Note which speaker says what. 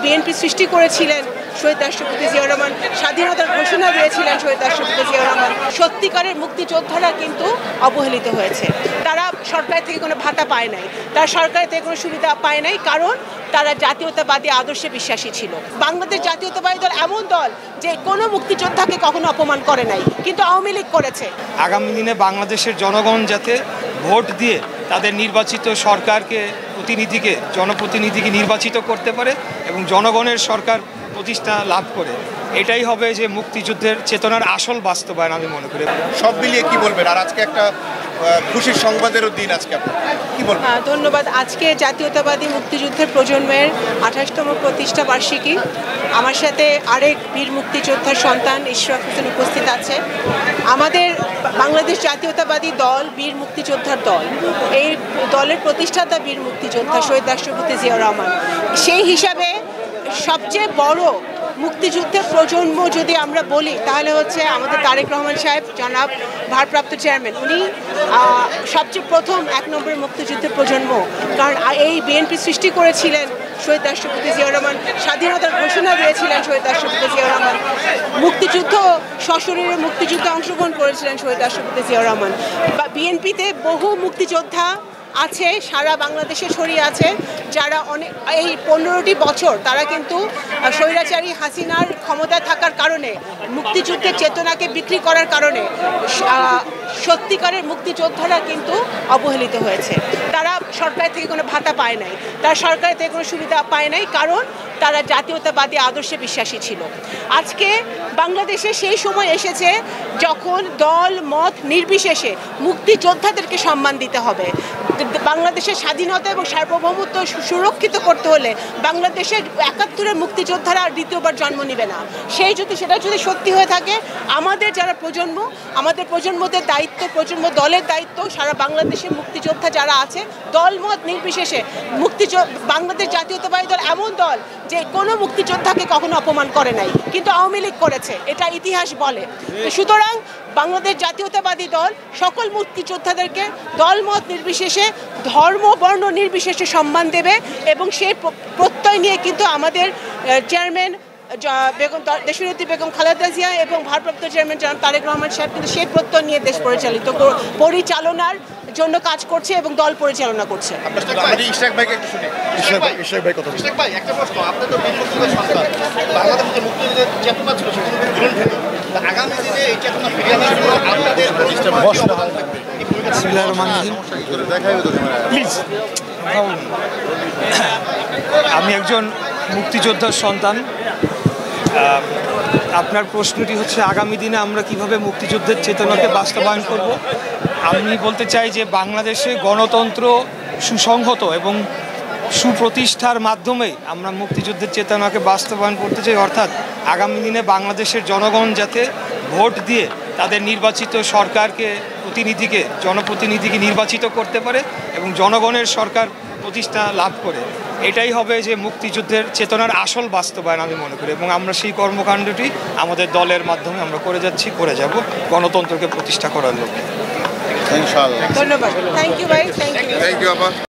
Speaker 1: BNP সৃষ্টি করেছিলেন শহীদ রাষ্ট্রপতি জিয়াউর রহমান, স্বাধীনতার ঘোষণা দিয়েছিলেন শহীদ রাষ্ট্রপতি জিয়াউর রহমান। সত্যিকারের মুক্তিযোদ্ধারা কিন্তু অবহেলিত হয়েছে। তারা সরকার থেকে কোনো ভাতা পায় নাই, তারা সরকার থেকে কোনো সুবিধা পায় নাই, কারণ তারা জাতীয়তাবাদী আদর্শে বিশ্বাসী ছিল। বাংলাদেশ জাতীয়তাবাদী দল এমন দল যে কোনো মুক্তিযোদ্ধাকে কখনো অপমান করে নাই, কিন্তু আওয়ামী লীগ করেছে।
Speaker 2: আগামী দিনে বাংলাদেশের জনগণ যাতে ভোট দিয়ে তাদের নির্বাচিত সরকারকে, জনপ্রতিনিধিকে নির্বাচিত করতে পারে এবং জনগণের সরকার প্রতিষ্ঠা লাভ করে, এটাই হবে যে মুক্তিযুদ্ধের চেতনার আসল বাস্তবায়ন আমি মনে করি।
Speaker 3: সব মিলিয়ে কি বলবেন? আর আজকে একটা খুশির সংবাদেরও দিন, আজকে আপনি কি বলবেন?
Speaker 1: ধন্যবাদ। আজকে জাতীয়তাবাদী মুক্তিযুদ্ধের প্রজন্মের 28তম প্রতিষ্ঠা বার্ষিকী। আমার সাথে আরেক বীর মুক্তিযোদ্ধার সন্তান ইশরাক হোসেন উপস্থিত আছে। আমাদের বাংলাদেশ জাতীয়তাবাদী দল বীর মুক্তিযোদ্ধার দল। এই দলের প্রতিষ্ঠাতা বীর মুক্তিযোদ্ধা শহীদ রাষ্ট্রপতি জিয়াউর রহমান। সেই হিসাবে সবচেয়ে বড় মুক্তিযুদ্ধের প্রজন্ম যদি আমরা বলি, তাহলে হচ্ছে আমাদের তারেক রহমান সাহেব, জনাব ভারপ্রাপ্ত চেয়ারম্যান। উনি সবচেয়ে প্রথম 1 নম্বরের মুক্তিযুদ্ধের প্রজন্ম, কারণ এই বিএনপি সৃষ্টি করেছিলেন শহীদ রাষ্ট্রপতি জিয়াউর রহমান, স্বাধীনতার ঘোষণা দিয়েছিলেন শহীদ রাষ্ট্রপতি জিয়াউর রহমান। মুক্তিযুদ্ধ, সশরীরে মুক্তিযুদ্ধে অংশগ্রহণ করেছিলেন শহীদ রাষ্ট্রপতি জিয়াউর রহমান। বিএনপিতে বহু মুক্তিযোদ্ধা আছে, সারা বাংলাদেশে ছড়িয়ে আছে, যারা এই 15টি বছর তারা কিন্তু স্বৈরাচারী হাসিনার ক্ষমতায় থাকার কারণে, মুক্তিযুদ্ধের চেতনাকে বিক্রি করার কারণে সত্যিকারের মুক্তিযোদ্ধারা কিন্তু অবহেলিত হয়েছে। তারা সরকার থেকে কোনো ভাতা পায় নাই, তারা সরকার থেকে কোনো সুবিধা পায় নাই, কারণ তারা জাতীয়তাবাদী আদর্শে বিশ্বাসী ছিল। আজকে বাংলাদেশে সেই সময় এসেছে যখন দল মত নির্বিশেষে মুক্তিযোদ্ধাদেরকে সম্মান দিতে হবে। বাংলাদেশের স্বাধীনতা এবং সার্বভৌমত্ব সুরক্ষিত করতে হলে বাংলাদেশের 71-এর মুক্তিযোদ্ধারা আর দ্বিতীয়বার জন্ম নেবে না। সেটা যদি সত্যি হয়ে থাকে, আমাদের যারা প্রজন্ম, আমাদের প্রজন্মদের দায়িত্ব, দলের দায়িত্ব, সারা বাংলাদেশের মুক্তিযোদ্ধা যারা আছে, দল মত নির্বিশেষে বাংলাদেশ জাতীয়তাবাদী দল এমন দল যে কোনো মুক্তিযোদ্ধাকে কখনো অপমান করে নাই, কিন্তু আওয়ামী লীগ করেছে, এটা ইতিহাস বলে। সুতরাং বাংলাদেশ জাতীয়তাবাদী দল সকল মুক্তিযোদ্ধাদেরকে দলমত নির্বিশেষে, ধর্ম বর্ণ নির্বিশেষে সম্মান দেবে, এবং সেই প্রত্যয় নিয়ে কিন্তু আমাদের চেয়ারম্যান দেশনেত্রী বেগম খালেদা জিয়া এবং ভারপ্রাপ্ত চেয়ারম্যান জনাব তারেক রহমান সাহেব কিন্তু সেই প্রত্যয় নিয়ে দেশ পরিচালনার জন্য কাজ করছে এবং দল পরিচালনা করছে।
Speaker 3: ইশরাক ভাইকে একটু শুনি। ইশরাক ভাই কথা। ইশরাক ভাই, একটা প্রশ্ন, আপনি তো বীর মুক্তিযোদ্ধার সন্তান, বাংলাদেশের মুক্তিযুদ্ধের চেতনা ছিল সেটা গ্রহণ থেকে আগামী দিনে এই চেতনা ফিরিয়ে আনার জন্য আপনাদের অবদান থাকবে।
Speaker 2: প্লিজ, আমি একজন মুক্তিযোদ্ধার সন্তান। আপনার প্রশ্নটি হচ্ছে আগামী দিনে আমরা কিভাবে মুক্তিযুদ্ধের চেতনাকে বাস্তবায়ন করব। আমি বলতে চাই যে বাংলাদেশে গণতন্ত্র সুসংহত এবং সুপ্রতিষ্ঠার মাধ্যমে আমরা মুক্তিযুদ্ধের চেতনাকে বাস্তবায়ন করতে চাই। অর্থাৎ আগামী দিনে বাংলাদেশের জনগণ যাতে ভোট দিয়ে তাদের নির্বাচিত সরকারকে, জনপ্রতিনিধিকে নির্বাচিত করতে পারে এবং জনগণের সরকার প্রতিষ্ঠা লাভ করে, এটাই হবে যে মুক্তিযুদ্ধের চেতনার আসল বাস্তবায়ন আমি মনে করি। এবং আমরা সেই কর্মকাণ্ডটি আমাদের দলের মাধ্যমে আমরা করে যাব গণতন্ত্রকে প্রতিষ্ঠা করার লক্ষ্যে।
Speaker 1: ধন্যবাদ। থ্যাংক ইউ ভাই। Thank you.